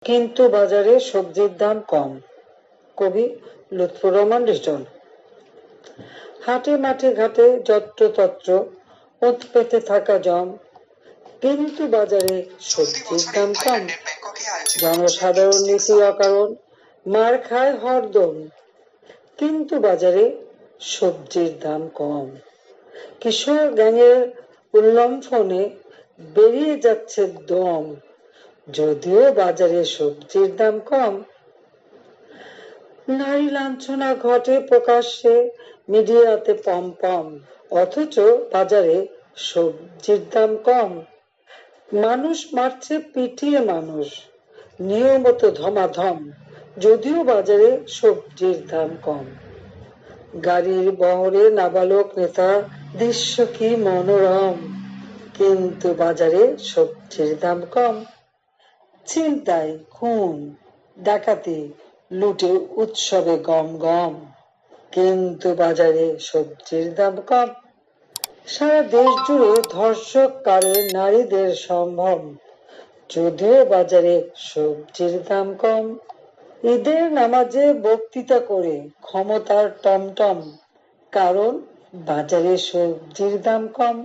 কিন্তু বাজারে সবজির দাম কম। কবি লুৎফর রহমান লিটন। হাটে মাঠে ঘাটে যত্রতত্র ওত পেতে থাকা জম, কিন্তু বাজারে সবজির দাম কম। জনসাধারণ নীতি অকারণ মার খায় হরদম, কিন্তু বাজারে সবজির দাম কম। কিশোর গ্যাংয়ের উল্লম্ফনে বেরিয়ে যাচ্ছে দম, যদিও বাজারে সবজির দাম কম। নারী লাঞ্ছনা ঘটে প্রকাশ্যে মিডিয়াতে পম, অথচ বাজারে সবজির দাম কম। মানুষ মারছে পিটিয়ে মানুষ, নিয়মিত ধমাধম, যদিও বাজারে সবজির দাম কম। গাড়ির বহরে নাবালক নেতা, দৃশ্য কি মনোরম, কিন্তু বাজারে সবজির দাম কম। ছিনতাই, খুন, ডাকাতি, লুটে উৎসবে গম, কিন্তু বাজারে সবজির দাম কম। সারা দেশ জুড়ে ধর্ষক কারে নারীদের সম্ভ্রম, যদিও বাজারে সবজির দাম কম। ঈদের নামাজে বক্তৃতা করে ক্ষমতার টমটম, কারণ বাজারে সবজির দাম কম।